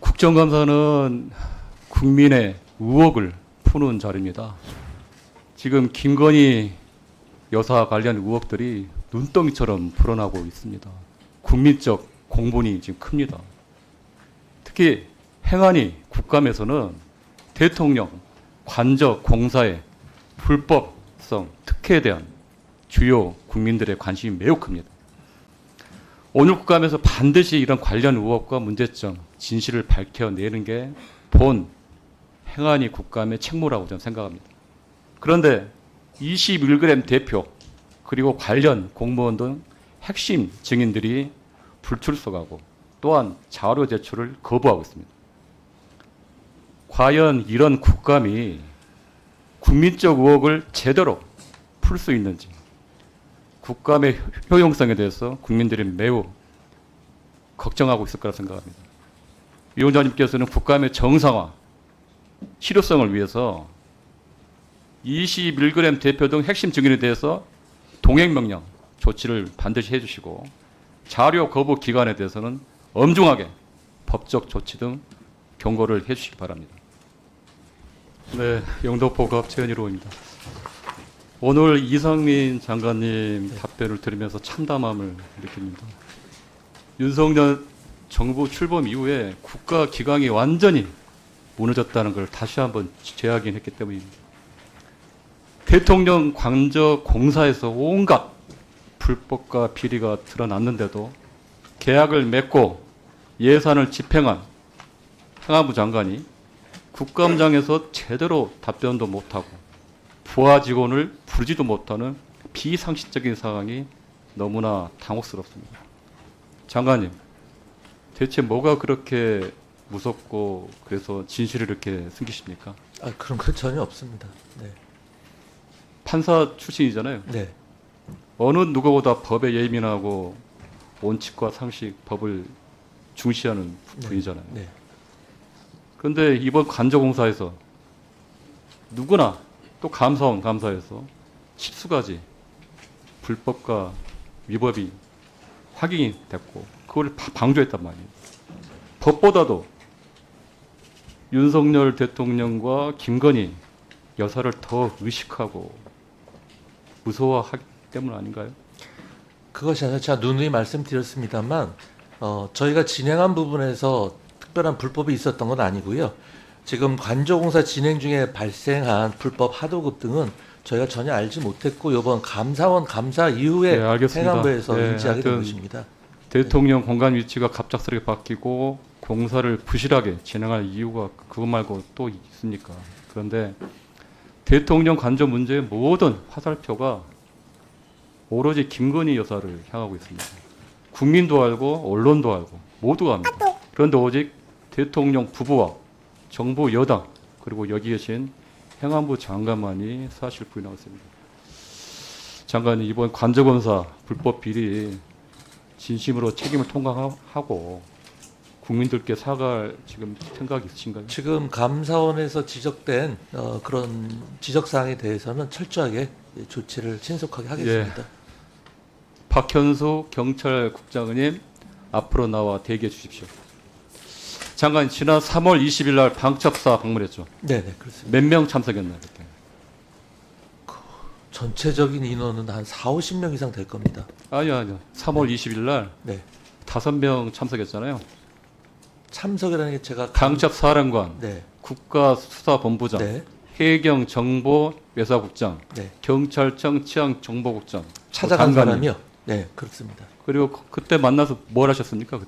국정감사는 국민의 의혹을 푸는 자리입니다. 지금 김건희 여사 관련 의혹들이 눈덩이처럼 불어나고 있습니다. 국민적 공분이 지금 큽니다. 특히 행안위 국감에서는 대통령 관저 공사의 불법성 특혜에 대한 주요 국민들의 관심이 매우 큽니다. 오늘 국감에서 반드시 이런 관련 의혹과 문제점, 진실을 밝혀내는 게 본 행안위 국감의 책무라고 저는 생각합니다. 그런데 21g 대표 그리고 관련 공무원 등 핵심 증인들이 불출석하고 또한 자료 제출을 거부하고 있습니다. 과연 이런 국감이 국민적 의혹을 제대로 풀 수 있는지, 국감의 효용성에 대해서 국민들이 매우 걱정하고 있을 거라 생각합니다. 위원장님께서는 국감의 정상화, 실효성을 위해서 21g 대표 등 핵심 증인에 대해서 동행명령 조치를 반드시 해주시고 자료 거부 기간에 대해서는 엄중하게 법적 조치 등 경고를 해주시기 바랍니다. 네, 영등포 급 최현희로입니다. 오늘 이상민 장관님 답변을 들으면서 참담함을 느낍니다. 윤석열 정부 출범 이후에 국가 기강이 완전히 무너졌다는 걸 다시 한번 재확인했기 때문입니다. 대통령 관저 공사에서 온갖 불법과 비리가 드러났는데도 계약을 맺고 예산을 집행한 행안부 장관이 국감장에서 제대로 답변도 못하고 부하 직원을 부르지도 못하는 비상식적인 상황이 너무나 당혹스럽습니다. 장관님, 대체 뭐가 그렇게 무섭고 그래서 진실을 이렇게 숨기십니까? 그런 건 전혀 없습니다. 네. 판사 출신이잖아요. 네. 어느 누구보다 법에 예민하고 원칙과 상식, 법을 중시하는 분이잖아요. 네. 그런데 이번 관저공사에서 누구나 또 감사원 감사에서 10수가지 불법과 위법이 확인이 됐고 그걸 방조했단 말이에요. 법보다도 윤석열 대통령과 김건희 여사를 더 의식하고 무서워하기 때문 아닌가요? 그것이 아니라 제가 누누이 말씀드렸습니다만 저희가 진행한 부분에서 특별한 불법이 있었던 건 아니고요. 지금 관저공사 진행 중에 발생한 불법 하도급 등은 저희가 전혀 알지 못했고 이번 감사원 감사 이후에 네, 알겠습니다. 행안부에서 네, 인지하게 된 하여튼 것입니다. 대통령 공간 위치가 갑작스럽게 바뀌고 공사를 부실하게 진행할 이유가 그것 말고 또 있습니까? 그런데 대통령 관저 문제의 모든 화살표가 오로지 김건희 여사를 향하고 있습니다. 국민도 알고 언론도 알고 모두가 압니다. 그런데 오직 대통령 부부와 정부 여당 그리고 여기 계신 행안부 장관만이 사실 부인하고 있습니다. 장관이 이번 관저공사 불법 비리 진심으로 책임을 통감하고 국민들께 사과할 지금 생각이 있으신가요? 지금 감사원에서 지적된 그런 지적사항에 대해서는 철저하게 조치를 신속하게 하겠습니다. 예. 박현수 경찰국장님 앞으로 나와 대기해 주십시오. 장관 지난 3월 20일 날 방첩사 방문했죠. 네, 그렇습니다. 몇 명 참석했나요? 그때? 전체적인 인원은 한 4, 50명 이상 될 겁니다. 아니요. 3월 20일 날 네. 5명 참석했잖아요. 참석이라는 게 제가 방첩사령관, 네. 국가수사본부장, 네. 해경정보외사국장, 네. 경찰청 치안정보국장 찾아간 장관님. 사람이요? 네, 그렇습니다. 그리고 그때 만나서 뭘 하셨습니까?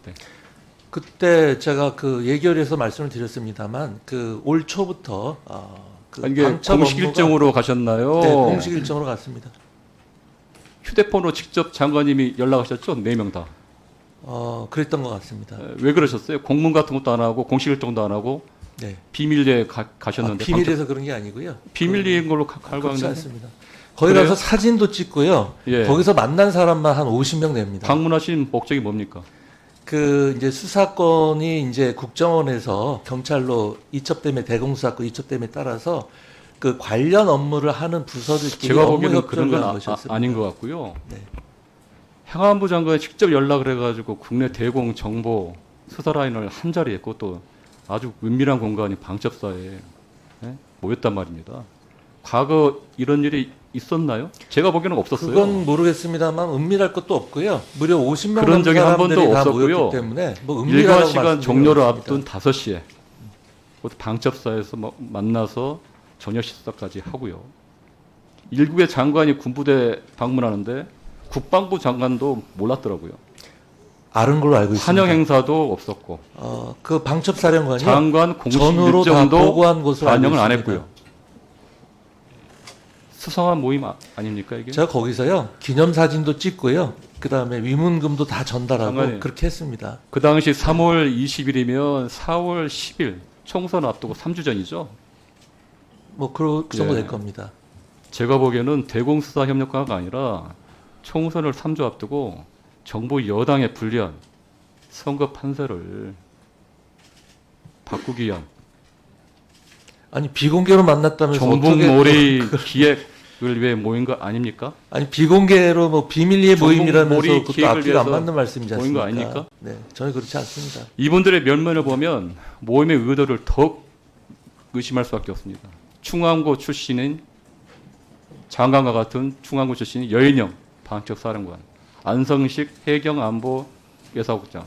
그때 제가 그 예결에서 말씀을 드렸습니다만 그 올 초부터 이게 방첩 공식 업무가- 일정으로 가셨나요? 네, 공식 일정으로 갔습니다. 휴대폰으로 직접 장관님이 연락하셨죠? 4명 다. 그랬던 것 같습니다. 왜 그러셨어요? 공문 같은 것도 안 하고 공식 일정도 안 하고 네. 비밀리에 가셨는데 비밀에서 그런 게 아니고요. 비밀리인 걸로 알고 그렇지 있는데 않습니다. 거기 그래요? 가서 사진도 찍고요. 예. 거기서 만난 사람만 한 50명 됩니다. 방문하신 목적이 뭡니까? 그 이제 수사권이 이제 국정원에서 경찰로 이첩됨에 대공수사권 이첩됨에 따라서 그 관련 업무를 하는 부서들끼리 제가 업무 보기에는 그런 협조를 건 한 것이었습니다. 아닌 것 같고요. 네. 행안부 장관이 직접 연락을 해가지고 국내 대공 정보 수사 라인을 한 자리에 그것도 아주 은밀한 공간이 방첩사에 모였단 말입니다. 과거 이런 일이 있었나요? 제가 보기에는 없었어요. 그건 모르겠습니다만 은밀할 것도 없고요. 무려 50명 그런 넘는 적이 한 번도 사람들이 다 없었고요. 모였기 때문에 뭐 일과 은밀하다고 시간 말씀드릴 종료를 수 앞둔 없습니다. 5시에 방첩사에서 만나서 저녁 식사까지 하고요. 일국의 장관이 군부대 방문하는데 국방부 장관도 몰랐더라고요. 아는 걸로 알고 있습니다. 환영 행사도 없었고 그 방첩사령관이 장관 공식 전후로 다 일정도 보고한 것으로 알고 반영을 안 있습니다. 했고요. 수상한 모임 아닙니까 이게? 제가 거기서요 기념사진도 찍고요. 그 다음에 위문금도 다 전달하고 장관님. 그렇게 했습니다. 그 당시 3월 20일이면 4월 10일 총선 앞두고 3주 전이죠. 뭐 그 정도 예. 될 겁니다. 제가 보기에는 대공수사협력과가 아니라 총선을 3주 앞두고 정부 여당에 불리한 선거 판세를 바꾸기 위한 아니 비공개로 만났다면서 정북몰이 기획을 위해 모인 거 아닙니까? 아니 비공개로 뭐 비밀리에 모임이라면서 정북몰이 그것도 기획을 앞뒤가 안 위해서 맞는 말씀이지 모인 거 않습니까? 아닙니까? 네, 저는 그렇지 않습니다. 이분들의 면면을 보면 모임의 의도를 더욱 의심할 수밖에 없습니다. 충안고 출신인 장관과 같은 충안고 출신인 여인영 방첩사령관, 안성식 해경안보예사국장,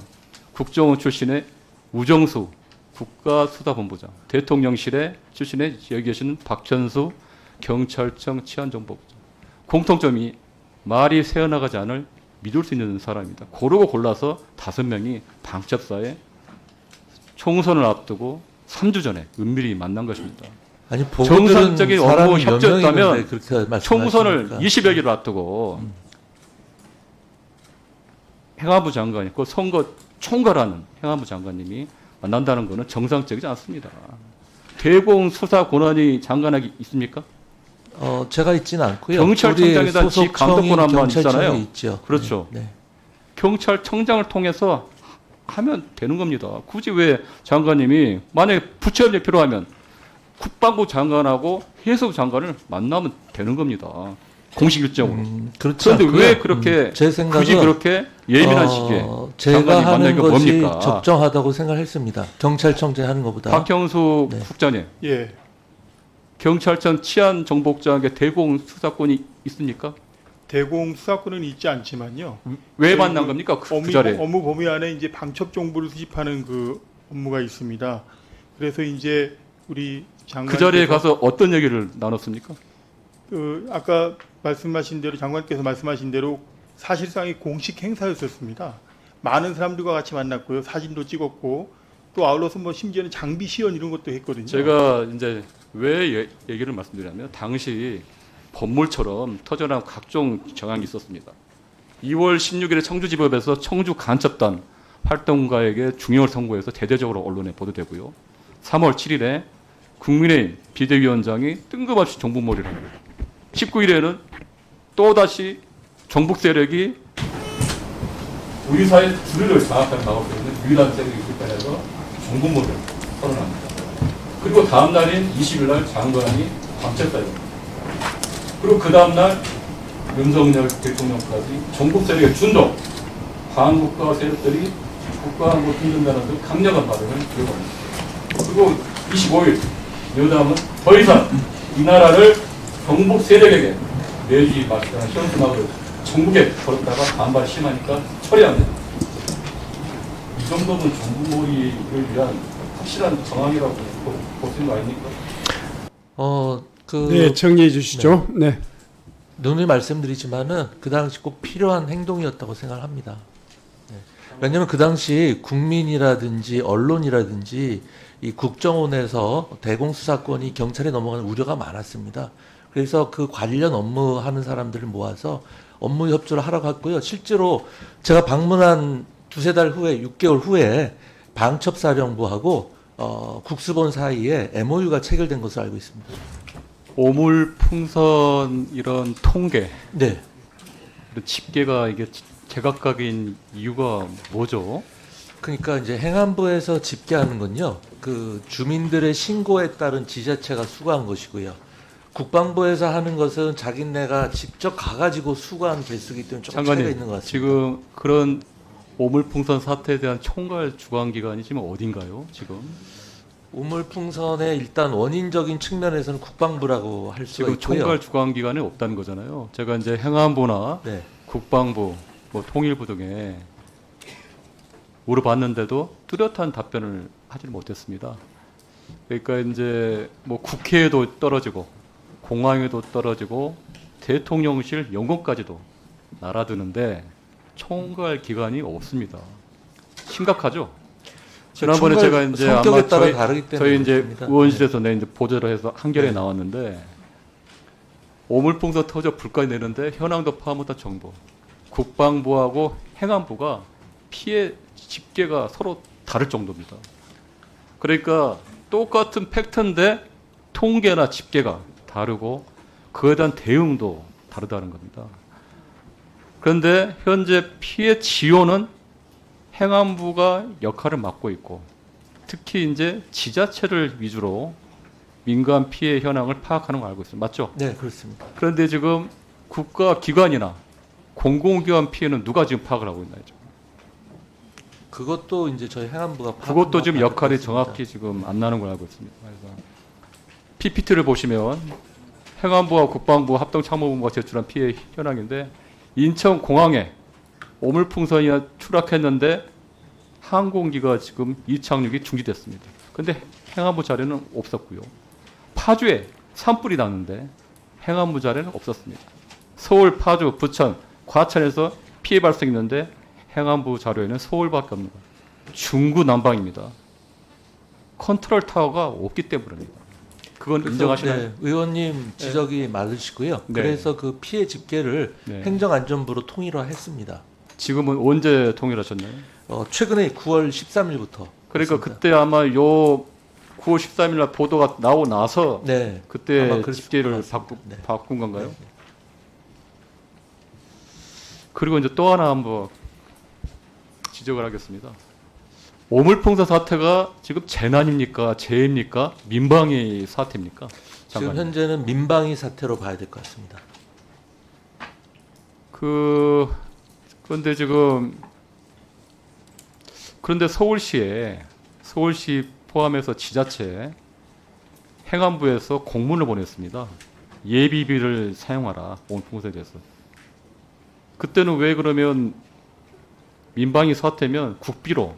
국정원 출신의 우정수 국가수사본부장, 대통령실에 출신의 여기 계시는 박현수 경찰청 치안정보부장. 공통점이 말이 새어나가지 않을 믿을 수 있는 사람입니다. 고르고 골라서 5명이 방첩사에 총선을 앞두고 3주 전에 은밀히 만난 것입니다. 아니 보고들은 정상적인 업무 사람이 몇 협조였다면 명이는데 그렇게 말씀하십니까? 총선을 20여일을 앞두고 행안부 장관이 그 선거 총괄하는 행안부 장관님이 만난다는 것은 정상적이지 않습니다. 대공 수사 권한이 장관에게 있습니까? 제가 있지는 않고요. 경찰청장에 대한 우리 소속 감독권 청인 한번 경찰청에 있잖아요. 있죠. 그렇죠. 네. 경찰청장을 통해서 하면 되는 겁니다. 굳이 왜 장관님이 만약에 부처협력이 필요하면 국방부 장관하고 해수부 장관을 만나면 되는 겁니다. 공식 일정으로. 그렇지 그런데 않고요. 왜 그렇게 제 생각은 굳이 그렇게 예민한 시기에 제가 장관이 하는 만나기가 것이 뭡니까? 적정하다고 생각했습니다. 경찰청장이 하는 것보다. 박형수 네. 국장님, 예, 경찰청 치안정보국장에게 대공 수사권이 있습니까? 대공 수사권은 있지 않지만요. 왜 저희 만난 그 겁니까? 그 자리에. 업무 범위 안에 이제 방첩 정보를 수집하는 그 업무가 있습니다. 그래서 이제 우리 장관 그 자리에 가서 어떤 얘기를 나눴습니까? 아까 말씀하신 대로 장관께서 말씀하신 대로 사실상의 공식 행사였었습니다. 많은 사람들과 같이 만났고요. 사진도 찍었고 또 아울러서 뭐 심지어는 장비 시연 이런 것도 했거든요. 제가 이제 왜 얘기를 말씀드리냐면 당시 법물처럼 터져나온 각종 정황이 있었습니다. 2월 16일에 청주지법에서 청주 간첩단 활동가에게 중형을 선고해서 대대적으로 언론에 보도되고요. 3월 7일에 국민의힘 비대위원장이 뜬금없이 정북몰이를 합니다. 19일에는 또다시 정북 세력이 우리 사회 주류를 장악하는 나오고 있는 유일한 세력이 있을 해서 정북몰이를 선언합니다. 그리고 다음 날인 20일 날 장관이 방첩사입니다. 그리고 그 다음 날 윤석열 대통령까지 전국 세력의 준동, 반국가 세력들이 국가안보 힘든다는 등 강력한 발언을 기억합니다. 그리고 25일 여당은 더 이상 이 나라를 경북 세력에게 내주지 마시라는 현수막을 전국에 걸었다가 반발 심하니까 처리합니다. 이 정도면 정부몰이를 위한 확실한 정황이라고 보시는 거 아닙니까? 네, 정리해 주시죠. 네. 누누이 말씀드리지만은 그 당시 꼭 필요한 행동이었다고 생각합니다. 네. 왜냐하면 그 당시 국민이라든지 언론이라든지 이 국정원에서 대공수사권이 경찰에 넘어가는 우려가 많았습니다. 그래서 그 관련 업무하는 사람들을 모아서 업무 협조를 하라고 했고요. 실제로 제가 방문한 두세 달 후에 6개월 후에 방첩사령부하고 국수본 사이에 MOU가 체결된 것으로 알고 있습니다. 오물풍선 이런 통계, 네. 이런 집계가 이게 제각각인 이유가 뭐죠? 그러니까 이제 행안부에서 집계하는 건요. 그 주민들의 신고에 따른 지자체가 수거한 것이고요. 국방부에서 하는 것은 자기네가 직접 가가지고 수거한 개수기 때문에 조금 차이가 장관님, 있는 것 같습니다. 지금 그런 오물풍선 사태에 대한 총괄 주관 기관이 지금 어딘가요? 지금 우물풍선의 일단 원인적인 측면에서는 국방부라고 할 수가 지금 있고요. 총괄 주관 기관이 없다는 거잖아요. 제가 이제 행안부나 네. 국방부, 뭐 통일부 등에 물어봤는데도 뚜렷한 답변을 하지 못했습니다. 그러니까 이제 뭐 국회에도 떨어지고 공항에도 떨어지고 대통령실 연공까지도 날아드는데 총괄 기관이 없습니다. 심각하죠. 지난번에 총괄 제가 이제 성격에 아마 따라 다르기 때문에 저희 이제 그렇습니다. 의원실에서 내 이제 보조를 해서 한겨레 네. 나왔는데 오물풍선 터져 불까지 내는데 현황도 파묻은 정보. 국방부하고 행안부가 피해 집계가 서로 다를 정도입니다. 그러니까 똑같은 팩트인데 통계나 집계가 다르고 그에 대한 대응도 다르다는 겁니다. 그런데 현재 피해 지원은 행안부가 역할을 맡고 있고 특히 이제 지자체를 위주로 민간 피해 현황을 파악하는 걸 알고 있습니다. 맞죠? 네, 그렇습니다. 그런데 지금 국가 기관이나 공공기관 피해는 누가 지금 파악을 하고 있나요? 지금? 그것도 이제 저희 행안부가 그것도 지금 파악을 역할이 하고 있습니다. 정확히 지금 안 나는 걸 알고 있습니다. 그래서 PPT를 보시면 행안부와 국방부 합동참모본부가 제출한 피해 현황인데 인천 공항에 오물풍선이 추락했는데 항공기가 지금 이착륙이 중지됐습니다. 근데 행안부 자료는 없었고요. 파주에 산불이 났는데 행안부 자료는 없었습니다. 서울, 파주, 부천, 과천에서 피해 발생했는데 행안부 자료에는 서울밖에 없는 거예요. 중구난방입니다. 컨트롤 타워가 없기 때문입니다. 그건 그래서, 인정하시나요? 네, 의원님 지적이 맞으시고요. 네. 그래서 그 피해 집계를 네. 행정안전부로 통일화했습니다. 지금은 언제 통일하셨나요? 최근에 9월 13일부터. 그러니까 그때 아마 요 9월 13일 날 보도가 나오고 나서 네. 그때 아마 그랬을 집계를 것 같습니다. 네. 바꾼 건가요? 네. 그리고 이제 또 하나 한번 지적을 하겠습니다. 오물풍선 사태가 지금 재난입니까? 재해입니까? 민방위 사태입니까? 지금 장관님. 현재는 민방위 사태로 봐야 될 것 같습니다. 그런데 지금 그런데 서울시 포함해서 지자체 행안부에서 공문을 보냈습니다. 예비비를 사용하라 오물풍선에 대해서. 그때는 왜 그러면 민방위 사태면 국비로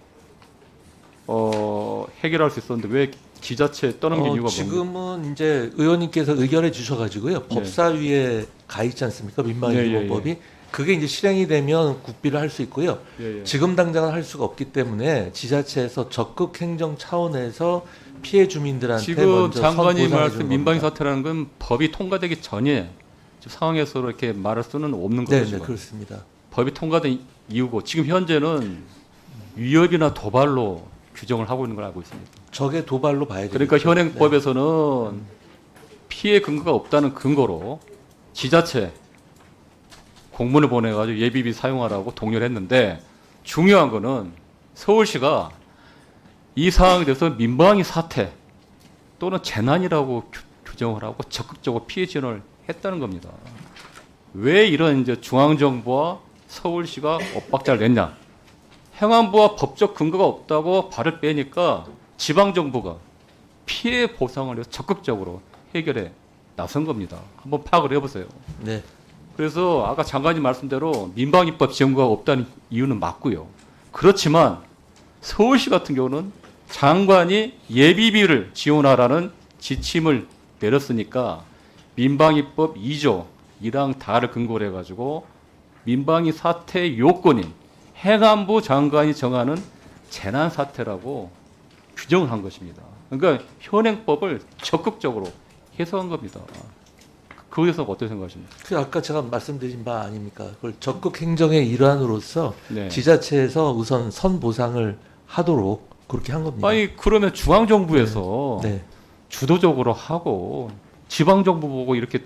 해결할 수 있었는데 왜 지자체에 떠넘긴 이유가 뭡니까? 지금은 이제 의원님께서 의결해 주셔가지고요. 법사위에 가 있지 않습니까? 민방위보호법이. 그게 이제 실행이 되면 국비를 할 수 있고요. 예, 예. 지금 당장은 할 수가 없기 때문에 지자체에서 적극 행정 차원에서 피해 주민들한테 지금 먼저 장관이 선보상해 말씀 주는 민방위 겁니다. 사태라는 건 법이 통과되기 전에 지금 상황에서 이렇게 말할 수는 없는 네, 거죠. 네, 지금. 그렇습니다. 법이 통과된 이유고 지금 현재는 위협이나 도발로 규정을 하고 있는 걸 알고 있습니다. 적의 도발로 봐야 되죠. 그러니까 현행법에서는 피해 근거가 없다는 근거로 지자체 공문을 보내가지고 예비비 사용하라고 동의를 했는데 중요한 거는 서울시가 이 상황에 대해서 민방위 사태 또는 재난이라고 규정을 하고 적극적으로 피해 지원을 했다는 겁니다. 왜 이런 이제 중앙정부와 서울시가 엇박자를 냈냐? 행안부와 법적 근거가 없다고 발을 빼니까 지방정부가 피해 보상을 위해서 적극적으로 해결에 나선 겁니다. 한번 파악을 해보세요. 네. 그래서 아까 장관님 말씀대로 민방위법 지원구가 없다는 이유는 맞고요. 그렇지만 서울시 같은 경우는 장관이 예비비를 지원하라는 지침을 내렸으니까 민방위법 2조 1항 다를 근거로 해가지고 민방위 사태 요건인 행안부 장관이 정하는 재난 사태라고 규정을 한 것입니다. 그러니까 현행법을 적극적으로 해석한 겁니다. 거기서 어떻게 생각하십니까? 그 아까 제가 말씀드린 바 아닙니까? 그걸 적극 행정의 일환으로서 네. 지자체에서 우선 선보상을 하도록 그렇게 한 겁니다. 아니 그러면 중앙정부에서 네. 주도적으로 하고 지방정부 보고 이렇게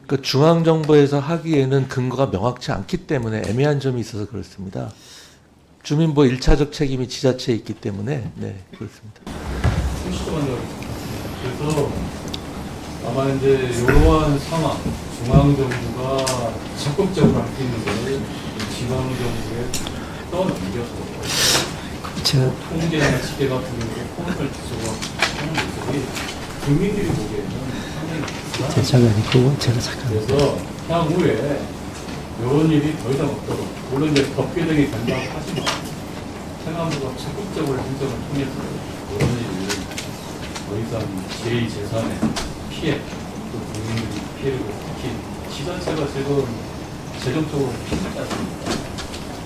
그 중앙정부에서 하기에는 근거가 명확치 않기 때문에 애매한 점이 있어서 그렇습니다. 주민보호 1차적 책임이 지자체에 있기 때문에 네 그렇습니다. 그래서 아마 이제 이러한 상황 중앙정부가 적극적으로 할 수 있는 게 지방정부에 떠넘겨서 제가 통제나 지배 같은 경우에 폰을 기소가 하는 모습이 국민들이 보기에는 상당히 제 불안합니다. 장관님 그거 제가 잠깐 그래서 향후에 이런 일이 더 이상 없도록 물론 이제 법 개정이 된다고 하지만 행안부가 적극적으로 행정을 통해서 이런 일을 더 이상 제2재산의 피해 또 국민들이 피해를 특히 지자체가 지금 재정적으로 피해를 받지 않습니까?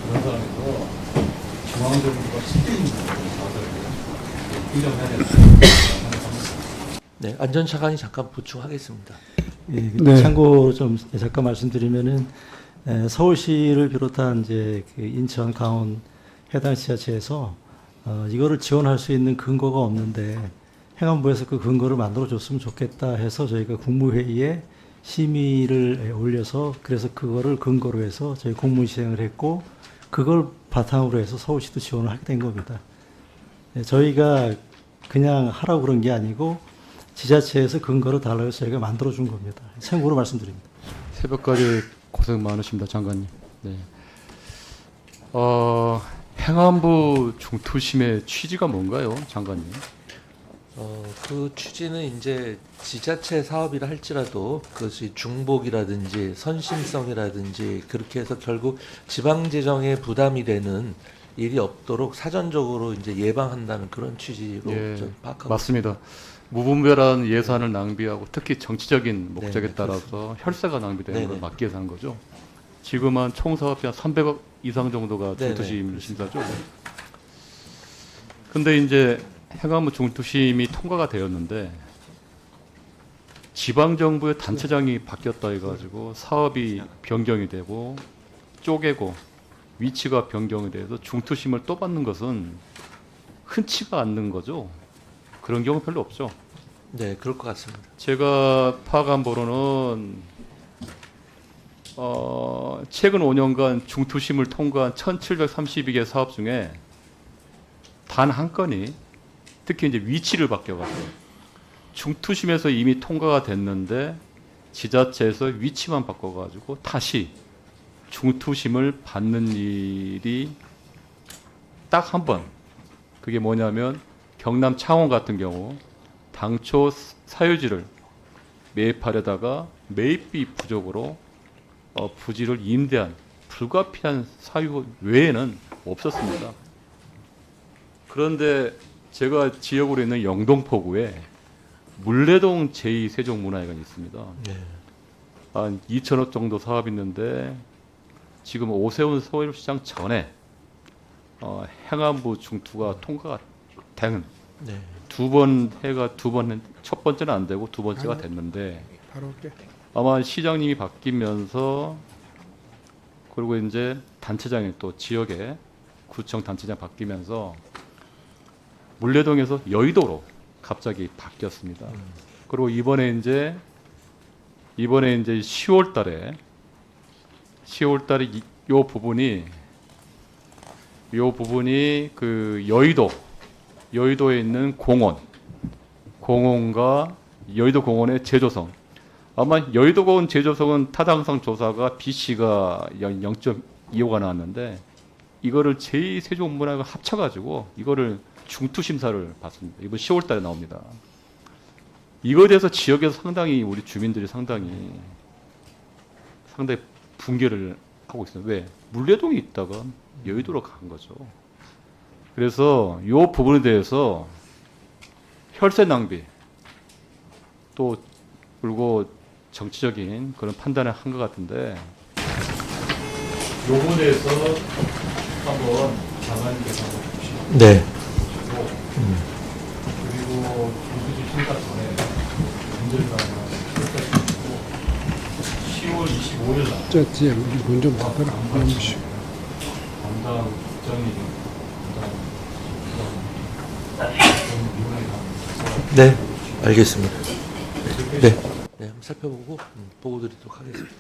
그런 상황에서 중앙정부가 책임있는 자세를 행정해야 된다고 생각합니다. 네, 안전차관이 잠깐 보충하겠습니다. 예, 네. 참고로 좀 잠깐 말씀드리면은 서울시를 비롯한 이제 그 인천, 강원 해당 지자체에서 이거를 지원할 수 있는 근거가 없는데 행안부에서 그 근거를 만들어 줬으면 좋겠다 해서 저희가 국무회의에 심의를 올려서 그래서 그거를 근거로 해서 저희 공문 시행을 했고 그걸 바탕으로 해서 서울시도 지원을 하게 된 겁니다. 네, 저희가 그냥 하라고 그런 게 아니고 지자체에서 근거를 달라고 해서 저희가 만들어 준 겁니다. 참고로 말씀드립니다. 새벽까지 고생 많으십니다, 장관님. 네. 행안부 중투심의 취지가 뭔가요, 장관님? 그 취지는 이제 지자체 사업이라 할지라도 그것이 중복이라든지 선심성이라든지 그렇게 해서 결국 지방 재정에 부담이 되는 일이 없도록 사전적으로 이제 예방한다는 그런 취지로 예, 좀 파악하고 맞습니다. 무분별한 예산을 낭비하고 특히 정치적인 목적에 네, 따라서 혈세가 낭비되는 네네. 걸 막기 위해서 하는 거죠. 지금 한 총 사업비 한 300억 이상 정도가 네네, 중투심 심사죠. 근데 이제 행안부 중투심이 통과가 되었는데 지방정부의 단체장이 바뀌었다 해가지고 사업이 변경이 되고 쪼개고 위치가 변경이 돼서 중투심을 또 받는 것은 흔치가 않는 거죠. 그런 경우 별로 없죠. 네, 그럴 것 같습니다. 제가 파악한 바로는 최근 5년간 중투심을 통과한 1,732개 사업 중에 단 한 건이 특히 이제 위치를 바뀌어가지고 중투심에서 이미 통과가 됐는데 지자체에서 위치만 바꿔가지고 다시 중투심을 받는 일이 딱 한 번. 그게 뭐냐면 경남 창원 같은 경우 당초 사유지를 매입하려다가 매입비 부족으로 부지를 임대한 불가피한 사유 외에는 없었습니다. 그런데 제가 지역으로 있는 영동포구에 물레동 제2세종문화회관이 있습니다. 네. 한 2천억 정도 사업이 있는데 지금 오세훈 서울시장 전에 행안부 중투가 통과가 된 네. 첫 번째는 안 되고 두 번째가 됐는데 바로 올게. 아마 시장님이 바뀌면서 그리고 이제 단체장이 또 지역에 구청 단체장 바뀌면서 물레동에서 여의도로 갑자기 바뀌었습니다. 그리고 이번에 이제 10월 달에 요 부분이 그 여의도에 있는 공원과 여의도 공원의 재조성. 아마 여의도 공원 재조성은 타당성 조사가 BC가 0.25가 나왔는데 이거를 제2세종문화회관 합쳐가지고 이거를 중투 심사를 받습니다. 이번 10월 달에 나옵니다. 이거에 대해서 지역에서 상당히 우리 주민들이 상당히 붕괴를 하고 있어요. 왜? 물레동에 있다가 여의도로 간 거죠. 그래서 이 부분에 대해서 혈세 낭비 또 그리고 정치적인 그런 판단을 한 것 같은데 이 부분에 대해서 한번 장관님께서 한번 보시고 네. 그리고 중수지 심사 전에 문제가 10월 25일 날 저 뒤에 이건 좀 바꿔라. 담당 국장님 네, 알겠습니다. 네. 네, 한번 살펴보고 보고 드리도록 하겠습니다.